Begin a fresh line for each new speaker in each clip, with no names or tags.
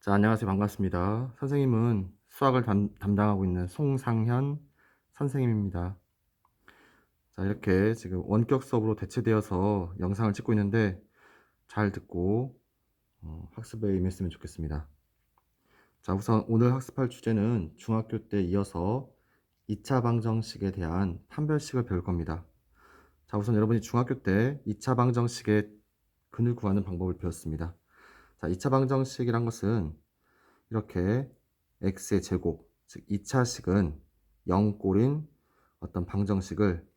자, 안녕하세요. 반갑습니다. 선생님은 수학을 담당하고 있는 송상현 선생님입니다. 자, 이렇게 지금 원격 수업으로 대체되어서 영상을 찍고 있는데 잘 듣고 학습에 임했으면 좋겠습니다. 자, 우선 오늘 학습할 주제는 중학교 때 이어서 2차 방정식에 대한 판별식을 배울 겁니다. 자, 우선 여러분이 중학교 때 2차 방정식의 근을 구하는 방법을 배웠습니다. 자, 2차 방정식이란 것은 이렇게 x의 제곱, 즉 2차식은 0꼴인 어떤 방정식을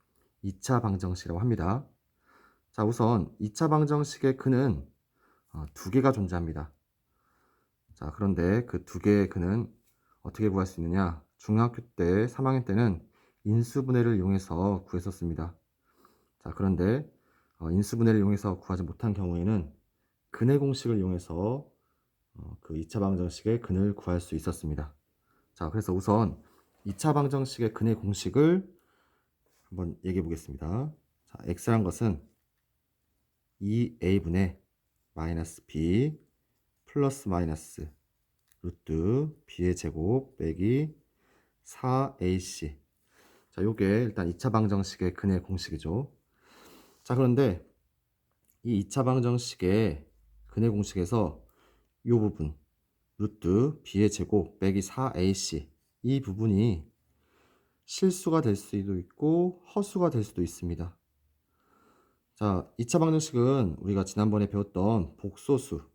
2차 방정식이라고 합니다. 자, 우선 2차 방정식의 근은 두 개가 존재합니다. 자, 그런데 그 두 개의 근은 어떻게 구할 수 있느냐? 중학교 때 3학년 때는 인수분해를 이용해서 구했었습니다. 자, 그런데 인수분해를 이용해서 구하지 못한 경우에는 근의 공식을 이용해서 그 2차 방정식의 근을 구할 수 있었습니다. 자, 그래서 우선 2차 방정식의 근의 공식을 한번 얘기해 보겠습니다. 자, x란 것은 2a분의 마이너스 b 플러스 마이너스 루트 b의 제곱 빼기 4ac. 자, 요게 일단 2차 방정식의 근의 공식이죠. 자, 그런데 이 2차 방정식의 근의 공식에서 요 부분 루트 b의 제곱 빼기 4ac 이 부분이 실수가 될 수도 있고 허수가 될 수도 있습니다. 자, 2차 방정식은 우리가 지난번에 배웠던 복소수,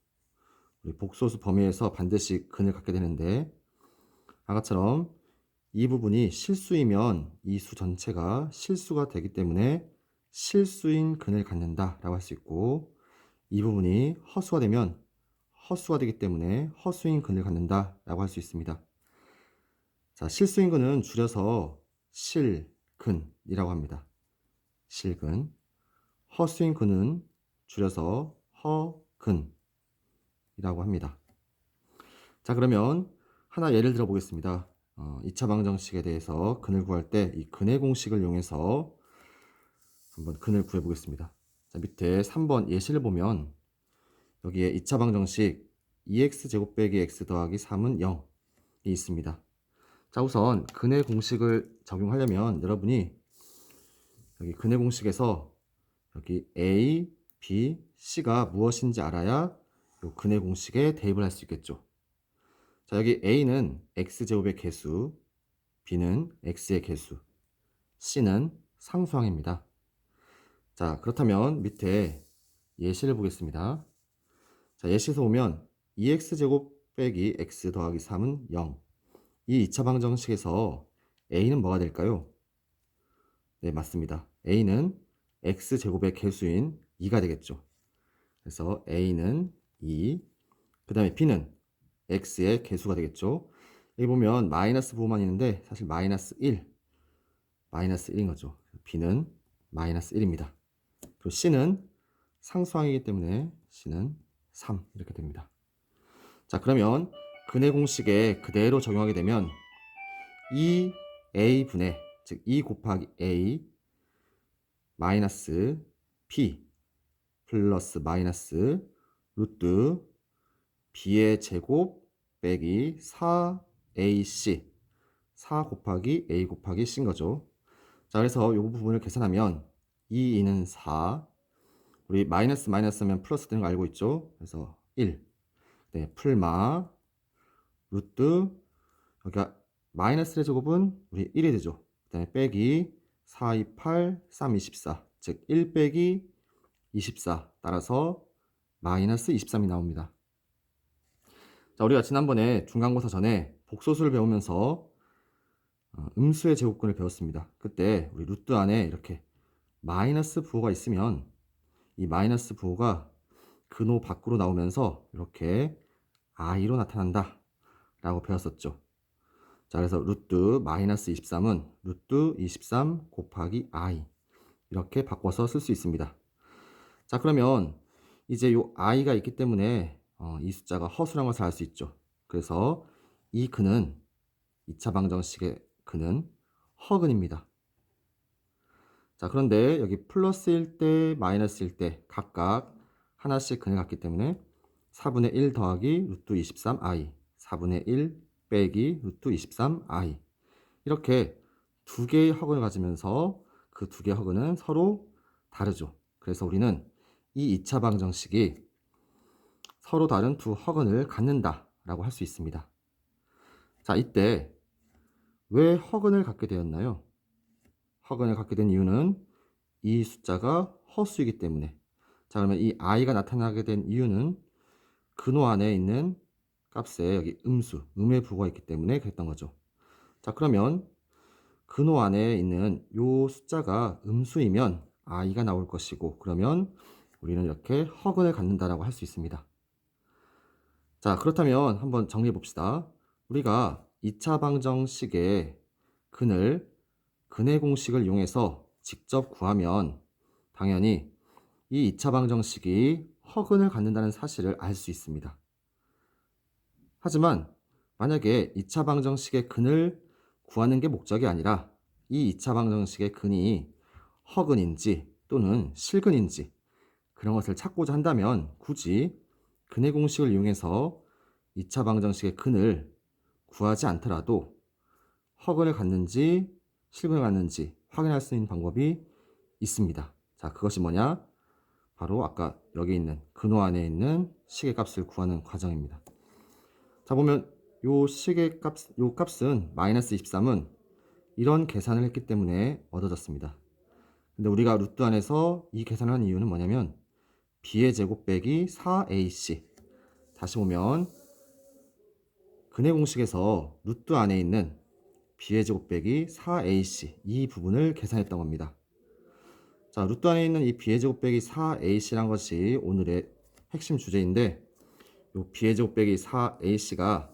우리 복소수 범위에서 반드시 근을 갖게 되는데 아까처럼 이 부분이 실수이면 이 수 전체가 실수가 되기 때문에 실수인 근을 갖는다 라고 할 수 있고, 이 부분이 허수가 되면 허수가 되기 때문에 허수인 근을 갖는다 라고 할 수 있습니다. 자, 실수인 근은 줄여서 실근이라고 합니다. 실근. 허수인 근은 줄여서 허근이라고 합니다. 자, 그러면 하나 예를 들어 보겠습니다. 2차 방정식에 대해서 근을 구할 때 이 근의 공식을 이용해서 한번 근을 구해 보겠습니다. 자, 밑에 3번 예시를 보면 여기에 2차 방정식 2x제곱 빼기 x 더하기 3은 0이 있습니다. 자, 우선 근의 공식을 적용하려면 여러분이 여기 근의 공식에서 여기 a, b, c가 무엇인지 알아야 요 근의 공식에 대입을 할 수 있겠죠. 자, 여기 a는 x제곱의 개수, b는 x의 개수, c는 상수항입니다. 자, 그렇다면 밑에 예시를 보겠습니다. 자, 예시에서 보면 2x제곱 빼기 x 더하기 3은 0. 이 2차 방정식에서 a는 뭐가 될까요? 네, 맞습니다. a는 x제곱의 개수인 2가 되겠죠. 그래서 a는 2, 그 다음에 b는 x의 개수가 되겠죠. 여기 보면 마이너스 부호만 있는데 사실 마이너스 1인 거죠. b는 마이너스 1입니다. 그리고 c는 상수항이기 때문에 c는 3 이렇게 됩니다. 자, 그러면 근의 공식에 그대로 적용하게 되면 2a분의 즉 2 곱하기 a 마이너스 b 플러스 마이너스 루트 b의 제곱 빼기 4ac 4 곱하기 a 곱하기 c인 거죠. 자, 그래서 이 부분을 계산하면 2는 4, 우리 마이너스 마이너스면 플러스 되는 거 알고 있죠? 그래서 1, 네, 풀마 루트 여기가 마이너스의 제곱은 우리 1이 되죠. 그 다음에 빼기 4, 2, 8, 3, 24, 즉 1 빼기 24 따라서 마이너스 23이 나옵니다. 자, 우리가 지난번에 중간고사 전에 복소수를 배우면서 음수의 제곱근을 배웠습니다. 그때 우리 루트 안에 이렇게 마이너스 부호가 있으면 이 마이너스 부호가 근호 밖으로 나오면서 이렇게 i로 나타난다 라고 배웠었죠. 자, 그래서 루트 마이너스 23은 루트 23 곱하기 i 이렇게 바꿔서 쓸 수 있습니다. 자, 그러면 이제 요 i가 있기 때문에 이 숫자가 허수란 것을 알 수 있죠. 그래서 이 근은 2차 방정식의 근은 허근입니다. 자, 그런데 여기 플러스일 때 마이너스일 때 각각 하나씩 근을 갖기 때문에 4분의 1 더하기 루트 23i, 4분의 1 빼기 루트 23i. 이렇게 두 개의 허근을 가지면서 그 두 개의 허근은 서로 다르죠. 그래서 우리는 이 2차 방정식이 서로 다른 두 허근을 갖는다 라고 할 수 있습니다. 자, 이때 왜 허근을 갖게 되었나요? 허근을 갖게 된 이유는 이 숫자가 허수이기 때문에. 자, 그러면 이 i가 나타나게 된 이유는 근호 안에 있는 값에 여기 음수, 음의 부호가 있기 때문에 그랬던 거죠. 자, 그러면 근호 안에 있는 요 숫자가 음수이면 i가 나올 것이고, 그러면 우리는 이렇게 허근을 갖는다라고 할 수 있습니다. 자, 그렇다면 한번 정리해 봅시다. 우리가 2차 방정식의 근의 공식을 이용해서 직접 구하면 당연히 이 2차 방정식이 허근을 갖는다는 사실을 알 수 있습니다. 하지만 만약에 2차 방정식의 근을 구하는 게 목적이 아니라 이 2차 방정식의 근이 허근인지 또는 실근인지 그런 것을 찾고자 한다면 굳이 근의 공식을 이용해서 2차 방정식의 근을 구하지 않더라도 허근을 갖는지 실근을 갖는지 확인할 수 있는 방법이 있습니다. 자, 그것이 뭐냐? 바로 아까 여기 있는 근호 안에 있는 식의 값을 구하는 과정입니다. 자, 보면 요 값은 마이너스 23은 이런 계산을 했기 때문에 얻어졌습니다. 근데 우리가 루트 안에서 이 계산을 한 이유는 뭐냐면 b의 제곱 빼기 4ac. 다시 보면 근의 공식에서 루트 안에 있는 b의 제곱 빼기 4ac 이 부분을 계산했던 겁니다. 자, 루트 안에 있는 이 b의 제곱 빼기 4ac란 것이 오늘의 핵심 주제인데, 이 b의 제곱 빼기 4ac가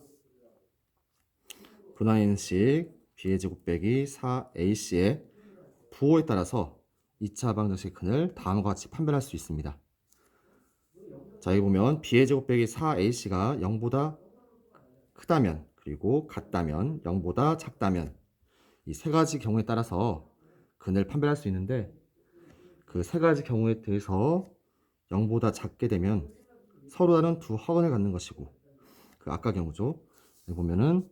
근호 안에 있는 식 b의 제곱 빼기 4ac의 부호에 따라서 2차 방정식 근을 다음과 같이 판별할 수 있습니다. 자, 여기 보면 b의 제곱 빼기 4ac가 0보다 크다면, 그리고 같다면, 0보다 작다면 이 세 가지 경우에 따라서 근을 판별할 수 있는데, 그 세 가지 경우에 대해서 0보다 작게 되면 서로 다른 두 허근을 갖는 것이고, 그 아까 경우죠. 여기 보면은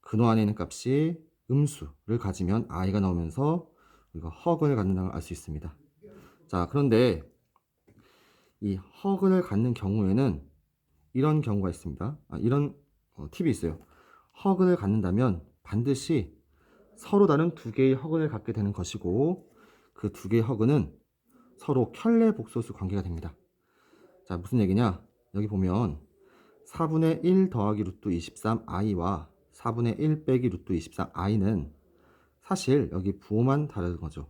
근호 안에 있는 값이 음수를 가지면 i가 나오면서 우리가 허근을 갖는다는 걸 알 수 있습니다. 자, 그런데 이 허근을 갖는 경우에는 이런 경우가 있습니다. 이런 팁이 있어요. 허근을 갖는다면 반드시 서로 다른 두 개의 허근을 갖게 되는 것이고, 그 두 개의 허근은 서로 켤레 복소수 관계가 됩니다. 자, 무슨 얘기냐? 여기 보면 4분의 1 더하기 루트 23i와 4분의 1 빼기 루트 23i는 사실 여기 부호만 다른 거죠.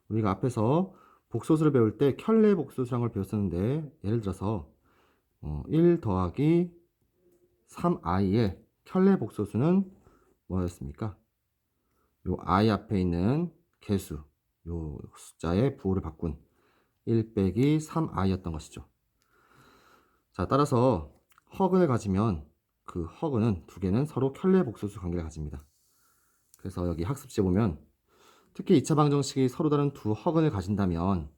우리가 앞에서 복소수를 배울 때 켤레 복소수라는 걸 배웠었는데, 예를 들어서 1 더하기 3i의 켤레 복소수는 뭐였습니까? 요 i 앞에 있는 개수, 요 숫자의 부호를 바꾼 1 빼기 3i였던 것이죠. 자, 따라서 허근을 가지면 그 허근은 두 개는 서로 켤레 복소수 관계를 가집니다. 그래서 여기 학습지에 보면 특히 2차 방정식이 서로 다른 두 허근을 가진다면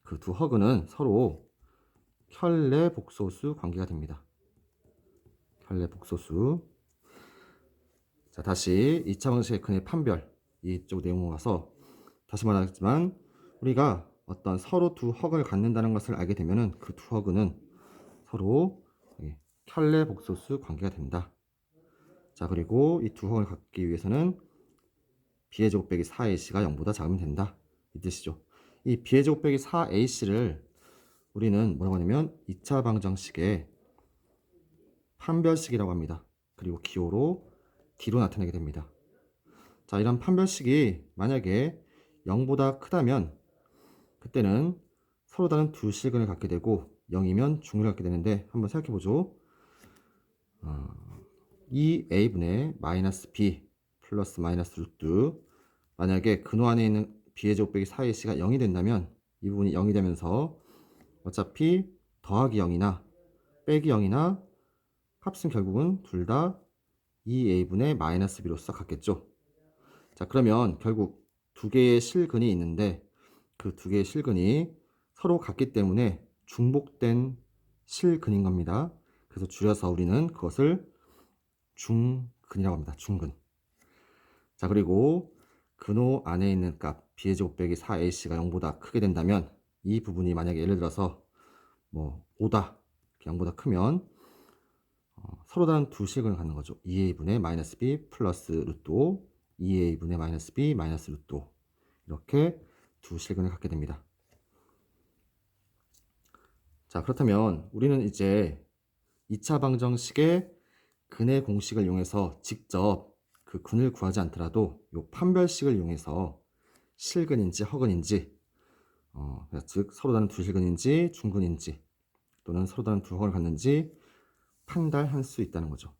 그 두 허근은 서로 켤레 복소수 관계가 됩니다. 켤레 복소수. 자, 다시 2차 방정식의 근의 판별 이쪽 내용으로 가서 다시 말하지만 우리가 어떤 서로 두 허근을 갖는다는 것을 알게 되면은 그 두 허근은 서로 켤레 복소수 관계가 된다. 자, 그리고 이 두 허근을 갖기 위해서는 b의 제곱 빼기 4ac가 0보다 작으면 된다. 이 뜻이죠. 이 b의 제곱 빼기 4ac를 우리는 뭐라고 하냐면 2차 방정식의 판별식이라고 합니다. 그리고 기호로 d로 나타내게 됩니다. 자, 이런 판별식이 만약에 0보다 크다면 그때는 서로 다른 두 실근을 갖게 되고 0이면 중을 갖게 되는데, 한번 생각해 보죠. 2a분의 마이너스 b 플러스 마이너스 루트, 만약에 근호 안에 있는 b의 제곱 빼기 4ac가 0이 된다면 이 부분이 0이 되면서 어차피 더하기 0이나 빼기 0이나 값은 결국은 둘 다 2a분의 마이너스 b로서 같겠죠. 자, 그러면 결국 두 개의 실근이 있는데 그 두 개의 실근이 서로 같기 때문에 중복된 실근인 겁니다. 그래서 줄여서 우리는 그것을 중근이라고 합니다. 중근. 자, 그리고 근호 안에 있는 값 b의 제곱 빼기 4ac가 0보다 크게 된다면 이 부분이 만약에 예를 들어서 뭐 5다 0보다 크면 서로 다른 두 실근을 갖는 거죠. 2a분의 마이너스 b 플러스 루트 5 2a분의 마이너스 b 마이너스 루트 5 이렇게 두 실근을 갖게 됩니다. 자, 그렇다면 우리는 이제 2차 방정식의 근의 공식을 이용해서 직접 그 근을 구하지 않더라도 이 판별식을 이용해서 실근인지 허근인지 즉 서로 다른 두 실근인지 중근인지 또는 서로 다른 두 허근을 갖는지 판단할 수 있다는 거죠.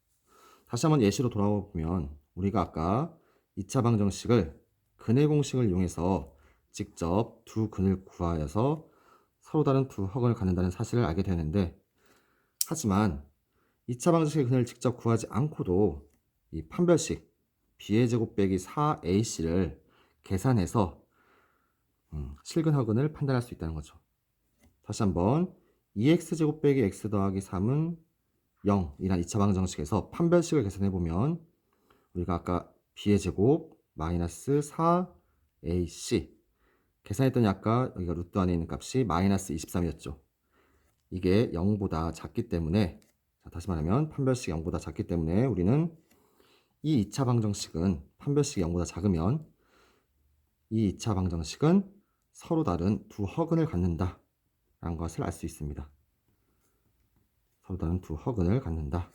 다시 한번 예시로 돌아와 보면 우리가 아까 2차 방정식을 근의 공식을 이용해서 직접 두 근을 구하여서 서로 다른 두 허근을 갖는다는 사실을 알게 되는데, 하지만 2차 방정식의 근을 직접 구하지 않고도 이 판별식 b의 제곱 빼기 4ac를 계산해서 실근 허근을 판단할 수 있다는 거죠. 다시 한번 2x제곱 빼기 x 더하기 3은 0이란 2차 방정식에서 판별식을 계산해 보면 우리가 아까 b의 제곱 마이너스 4ac 계산했더니 아까 여기가 루트 안에 있는 값이 마이너스 23이었죠. 이게 0보다 작기 때문에, 자, 다시 말하면 판별식이 0보다 작기 때문에 우리는 이 2차 방정식은 판별식이 0보다 작으면 이 2차 방정식은 서로 다른 두 허근을 갖는다 라는 것을 알 수 있습니다. 서로 다른 두 허근을 갖는다.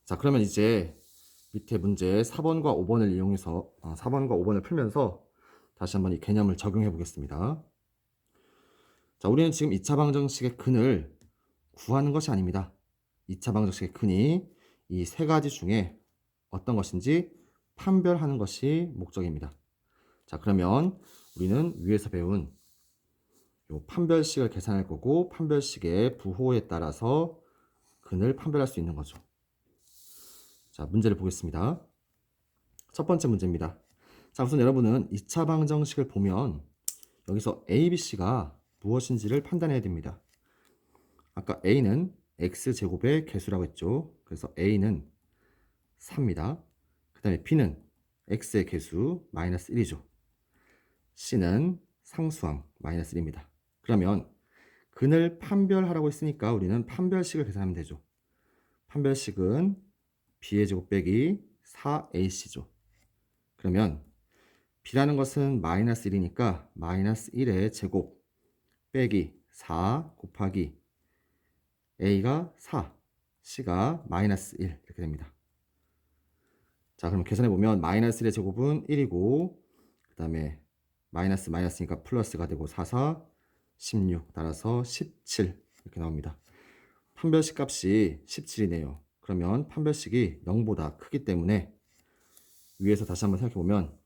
자, 그러면 이제 밑에 문제 4번과 5번을 이용해서 4번과 5번을 풀면서 다시 한번 이 개념을 적용해 보겠습니다. 자, 우리는 지금 2차 방정식의 근을 구하는 것이 아닙니다. 2차 방정식의 근이 이 세 가지 중에 어떤 것인지 판별하는 것이 목적입니다. 자, 그러면 우리는 위에서 배운 요 판별식을 계산할 거고 판별식의 부호에 따라서 근을 판별할 수 있는 거죠. 자, 문제를 보겠습니다. 첫 번째 문제입니다. 자, 우선 여러분은 2차 방정식을 보면 여기서 A, B, C가 무엇인지를 판단해야 됩니다. 아까 A는 X제곱의 개수라고 했죠. 그래서 A는 4입니다. 그 다음에 B는 X의 개수 마이너스 1이죠. C는 상수항 마이너스 1입니다. 그러면 근을 판별하라고 했으니까 우리는 판별식을 계산하면 되죠. 판별식은 B의 제곱 빼기 4AC죠. 그러면 B라는 것은 마이너스 1이니까 마이너스 1의 제곱 빼기 4 곱하기 A가 4, C가 마이너스 1 이렇게 됩니다. 자, 그럼 계산해보면 마이너스 1의 제곱은 1이고 그 다음에 마이너스 마이너스니까 플러스가 되고 4, 4, 16 따라서 17 이렇게 나옵니다. 판별식 값이 17이네요. 그러면 판별식이 0보다 크기 때문에 위에서 다시 한번 생각해보면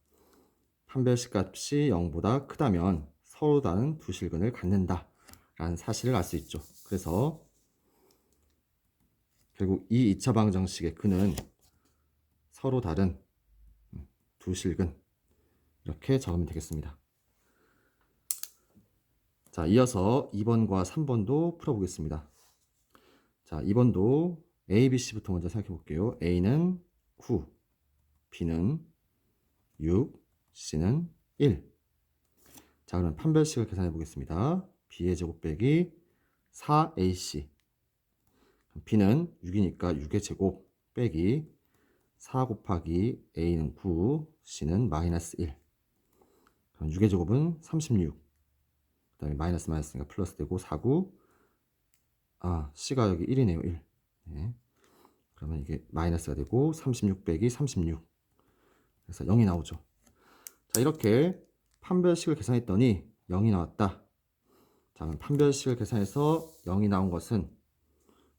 판별식 값이 0보다 크다면 서로 다른 두 실근을 갖는다 라는 사실을 알 수 있죠. 그래서 결국 이 2차 방정식의 근은 서로 다른 두 실근 이렇게 적으면 되겠습니다. 자, 이어서 2번과 3번도 풀어보겠습니다. 자, 2번도 A, B, C부터 먼저 생각해 볼게요. A는 9, B는 6, C는 1. 자, 그럼 판별식을 계산해 보겠습니다. B의 제곱 빼기 4AC. B는 6이니까 6의 제곱 빼기 4 곱하기 A는 9, C는 마이너스 1. 그럼 6의 제곱은 36. 그 다음에 마이너스 마이너스니까 플러스 되고 4, 9. C가 여기 1이네요. 1. 네. 그러면 이게 마이너스가 되고 36 빼기 36. 그래서 0이 나오죠. 자, 이렇게 판별식을 계산했더니 0이 나왔다. 자, 판별식을 계산해서 0이 나온 것은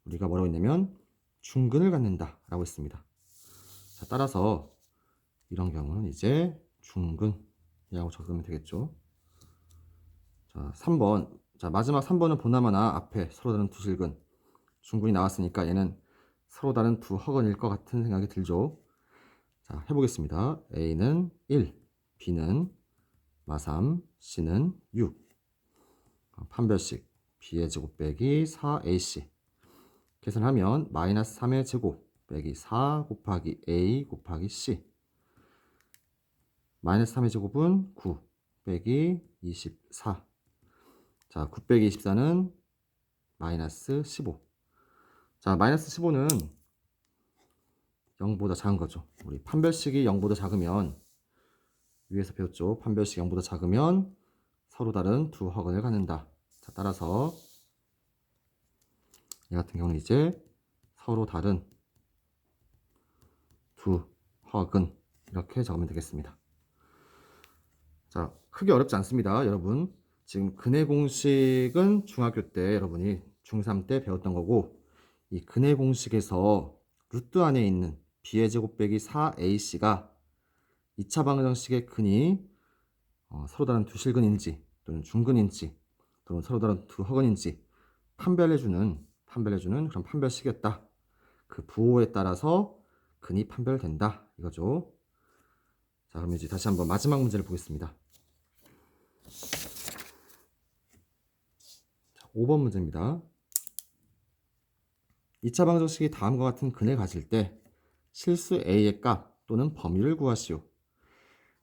우리가 뭐라고 했냐면 중근을 갖는다 라고 했습니다. 자, 따라서 이런 경우는 이제 중근이라고 적으면 되겠죠. 자, 3번. 자, 마지막 3번은 보나마나 앞에 서로 다른 두 실근 중근이 나왔으니까 얘는 서로 다른 두 허근일 것 같은 생각이 들죠. 자, 해보겠습니다. A는 1, B는 마3, C는 6. 판별식 b의 제곱 빼기 4ac. 계산하면 마이너스 3의 제곱 빼기 4 곱하기 a 곱하기 c. 마이너스 3의 제곱은 9 빼기 24. 자, 9 빼기 24는 마이너스 15. 자, 마이너스 15는 0보다 작은 거죠. 우리 판별식이 0보다 작으면, 위에서 배웠죠. 판별식이 0보다 작으면 서로 다른 두 허근을 갖는다. 자, 따라서 이 같은 경우는 이제 서로 다른 두 허근, 이렇게 적으면 되겠습니다. 자, 크게 어렵지 않습니다, 여러분. 지금 근해 공식은 중학교 때 여러분이 중3 때 배웠던 거고, 이 근해 공식에서 루트 안에 있는 b의 제곱 빼기 4ac가 2차 방정식의 근이 서로 다른 두 실근인지 또는 중근인지 또는 서로 다른 두 허근인지 판별해주는 그런 판별식이었다. 그 부호에 따라서 근이 판별된다, 이거죠. 자, 그럼 이제 다시 한번 마지막 문제를 보겠습니다. 자, 5번 문제입니다. 2차 방정식이 다음과 같은 근을 가질 때 실수 a의 값 또는 범위를 구하시오.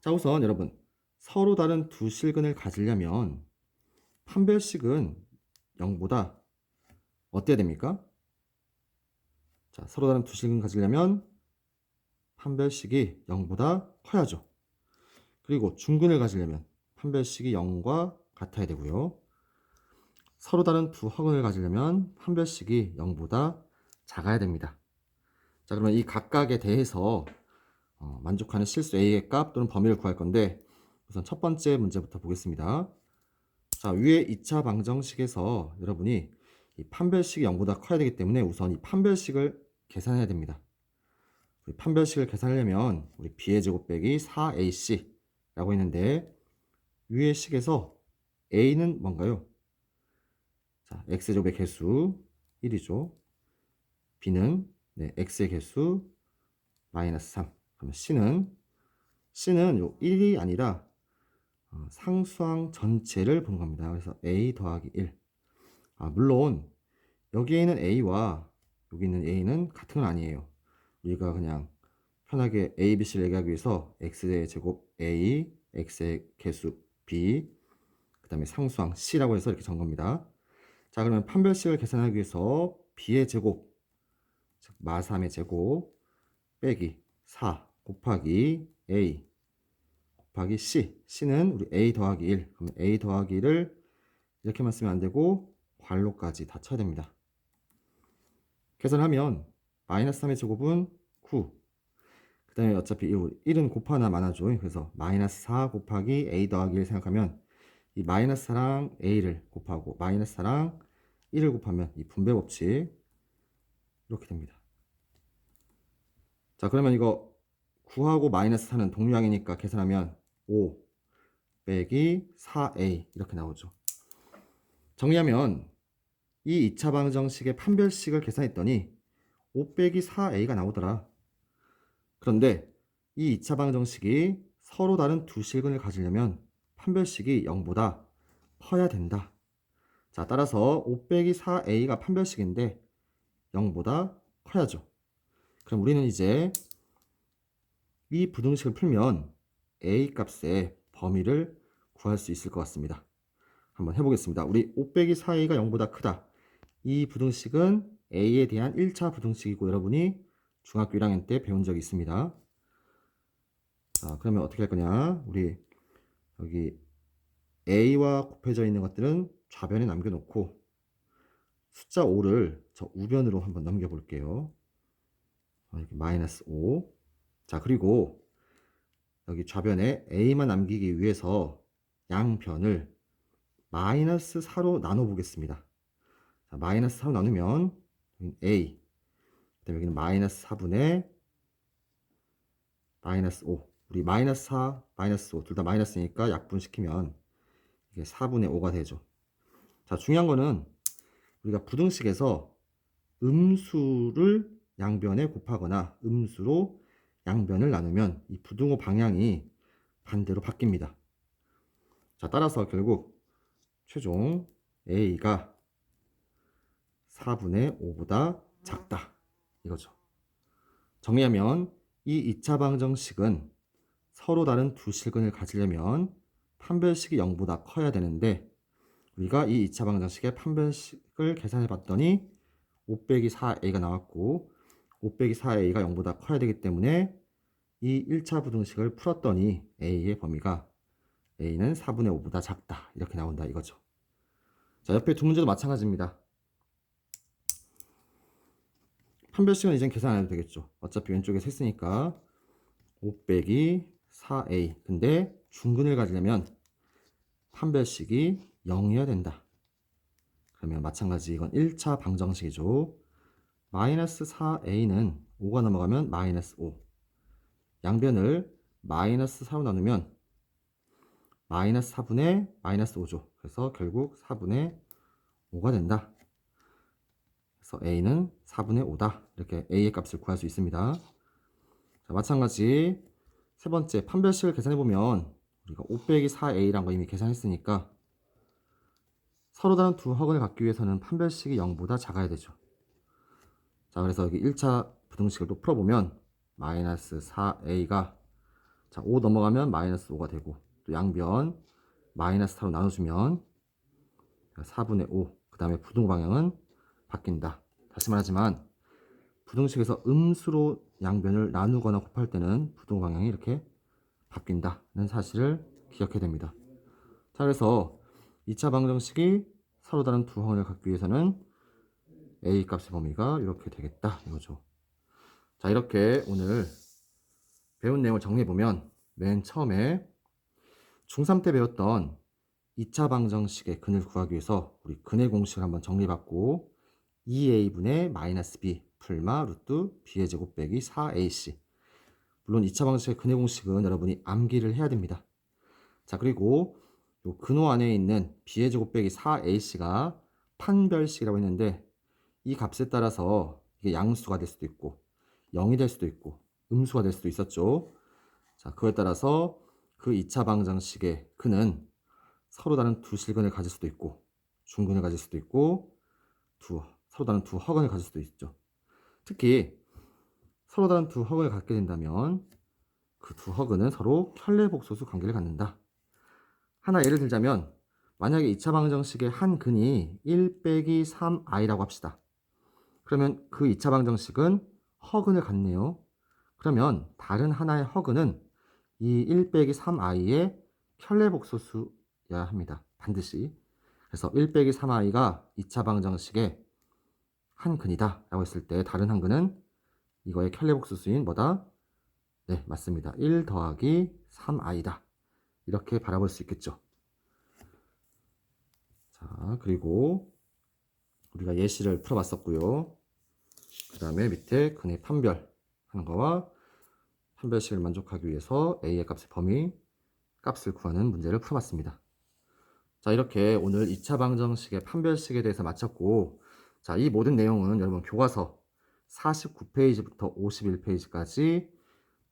자, 우선 여러분, 서로 다른 두 실근을 가지려면 판별식은 0보다 어때야 됩니까? 자, 서로 다른 두 실근 가지려면 판별식이 0보다 커야죠. 그리고 중근을 가지려면 판별식이 0과 같아야 되고요. 서로 다른 두 허근을 가지려면 판별식이 0보다 작아야 됩니다. 자, 그러면 이 각각에 대해서 만족하는 실수 a의 값 또는 범위를 구할 건데, 우선 첫 번째 문제부터 보겠습니다. 자, 위에 2차 방정식에서 여러분이 이 판별식이 0보다 커야 되기 때문에 우선 이 판별식을 계산해야 됩니다. 우리 판별식을 계산하려면 우리 b의 제곱 빼기 4ac 라고 했는데, 위의 식에서 a는 뭔가요? 자, x의 제곱의 개수 1이죠. b는 x의 개수 마이너스 3. 그러면 c는 요 1이 아니라 상수항 전체를 본 겁니다. 그래서 a 더하기 1. 물론 여기에 있는 a와 여기 있는 a는 같은 건 아니에요. 우리가 그냥 편하게 a, b, c를 얘기하기 위해서 x의 제곱 a, x의 개수 b, 그 다음에 상수항 c라고 해서 이렇게 적은 겁니다. 자, 그러면 판별식을 계산하기 위해서 b의 제곱, 즉 마3의 제곱 빼기 4 곱하기 a 곱하기 c는 우리 a 더하기 1. 그러면 a 더하기 1을 이렇게만 쓰면 안 되고 괄호까지 다 쳐야 됩니다. 계산하면 마이너스 3의 제곱은 9. 그 다음에 어차피 1은 곱하나 마나죠. 그래서 마이너스 4 곱하기 a 더하기 1 생각하면 이 마이너스 4랑 a를 곱하고 마이너스 4랑 1을 곱하면 이 분배 법칙 이렇게 됩니다. 자, 그러면 이거 9하고 마이너스 4는 동류항이니까 계산하면 5 빼기 4a 이렇게 나오죠. 정리하면 이 2차 방정식의 판별식을 계산했더니 5 빼기 4a가 나오더라. 그런데 이 2차 방정식이 서로 다른 두 실근을 가지려면 판별식이 0보다 커야 된다. 자, 따라서 5 빼기 4a가 판별식인데 0보다 커야죠. 그럼 우리는 이제 이 부등식을 풀면 a 값의 범위를 구할 수 있을 것 같습니다. 한번 해보겠습니다. 우리 5 빼기 4a가 0보다 크다. 이 부등식은 a에 대한 1차 부등식이고 여러분이 중학교 1학년 때 배운 적이 있습니다. 자, 그러면 어떻게 할 거냐? 우리 여기 a와 곱해져 있는 것들은 좌변에 남겨놓고 숫자 5를 저 우변으로 한번 넘겨볼게요. 이렇게 마이너스 5. 자, 그리고 여기 좌변에 a만 남기기 위해서 양변을 마이너스 4로 나눠보겠습니다. 자, 마이너스 4로 나누면 여기는 a, 그다음에 여기는 마이너스 4분의 마이너스 5. 우리 마이너스 4, 마이너스 5 둘 다 마이너스니까 약분시키면 이게 4분의 5가 되죠. 자, 중요한 거는 우리가 부등식에서 음수를 양변에 곱하거나 음수로 양변을 나누면 이 부등호 방향이 반대로 바뀝니다. 자, 따라서 결국 최종 a가 4분의 5보다 작다. 이거죠. 정리하면 이 2차 방정식은 서로 다른 두 실근을 가지려면 판별식이 0보다 커야 되는데 우리가 이 2차 방정식의 판별식을 계산해 봤더니 5 빼기 4a가 나왔고 5 빼기 4a가 0보다 커야 되기 때문에 이 1차 부등식을 풀었더니 a의 범위가 a는 4분의 5보다 작다. 이렇게 나온다 이거죠. 자, 옆에 두 문제도 마찬가지입니다. 판별식은 이젠 계산 안 해도 되겠죠. 어차피 왼쪽에서 했으니까 5 빼기 4a. 근데 중근을 가지려면 판별식이 0이어야 된다. 그러면 마찬가지 이건 1차 방정식이죠. 마이너스 4a는 5가 넘어가면 마이너스 5. 양변을 마이너스 4로 나누면 마이너스 4분의 마이너스 5죠. 그래서 결국 4분의 5가 된다. 그래서 a는 4분의 5다. 이렇게 a의 값을 구할 수 있습니다. 자, 마찬가지 세 번째 판별식을 계산해보면 우리가 5 빼기 4a라는 거 이미 계산했으니까 서로 다른 두 허근을 갖기 위해서는 판별식이 0보다 작아야 되죠. 자, 그래서 여기 1차 부등식을 또 풀어보면 마이너스 4a가 자, 5 넘어가면 마이너스 5가 되고 또 양변 마이너스 4로 나눠주면 4분의 5. 그 다음에 부등 방향은 바뀐다. 다시 말하지만 부등식에서 음수로 양변을 나누거나 곱할 때는 부등 방향이 이렇게 바뀐다는 사실을 기억해야 됩니다. 자, 그래서 2차 방정식이 서로 다른 두 항을 갖기 위해서는 a 값의 범위가 이렇게 되겠다 이거죠. 자, 이렇게 오늘 배운 내용을 정리해보면 맨 처음에 중3 때 배웠던 2차 방정식의 근을 구하기 위해서 우리 근의 공식을 한번 정리해봤고 2a분의 마이너스 b 풀마 루트 b의 제곱 빼기 4ac. 물론 2차 방정식의 근의 공식은 여러분이 암기를 해야 됩니다. 자, 그리고 요 근호 안에 있는 b의 제곱 빼기 4ac가 판별식이라고 했는데 이 값에 따라서 이게 양수가 될 수도 있고 0이 될 수도 있고 음수가 될 수도 있었죠. 자, 그거에 따라서 그 2차 방정식의 근은 서로 다른 두 실근을 가질 수도 있고 중근을 가질 수도 있고 서로 다른 두 허근을 가질 수도 있죠. 특히 서로 다른 두 허근을 갖게 된다면 그 두 허근은 서로 켤레복소수 관계를 갖는다. 하나 예를 들자면 만약에 2차 방정식의 한 근이 1 빼기 3i라고 합시다. 그러면 그 2차 방정식은 허근을 갖네요. 그러면 다른 하나의 허근은 이 1 빼기 3i의 켤레복소수여야 합니다. 반드시. 그래서 1 빼기 3i가 2차 방정식의 한 근이다 라고 했을 때 다른 한 근은 이거의 켤레복소수인 뭐다? 네, 맞습니다. 1 더하기 3i다. 이렇게 바라볼 수 있겠죠. 자, 그리고 우리가 예시를 풀어봤었고요. 그 다음에 밑에 근의 판별 하는 거와 판별식을 만족하기 위해서 a의 값의 범위 값을 구하는 문제를 풀어봤습니다. 자, 이렇게 오늘 2차 방정식의 판별식에 대해서 마쳤고, 자, 이 모든 내용은 여러분 교과서 49페이지부터 51페이지까지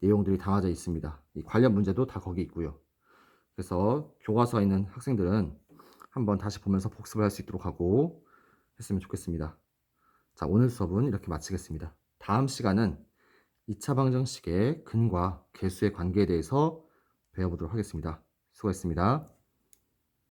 내용들이 담아져 있습니다. 이 관련 문제도 다 거기 있고요. 그래서 교과서에 있는 학생들은 한번 다시 보면서 복습을 할 수 있도록 하고 했으면 좋겠습니다. 자, 오늘 수업은 이렇게 마치겠습니다. 다음 시간은 2차 방정식의 근과 개수의 관계에 대해서 배워보도록 하겠습니다. 수고했습니다.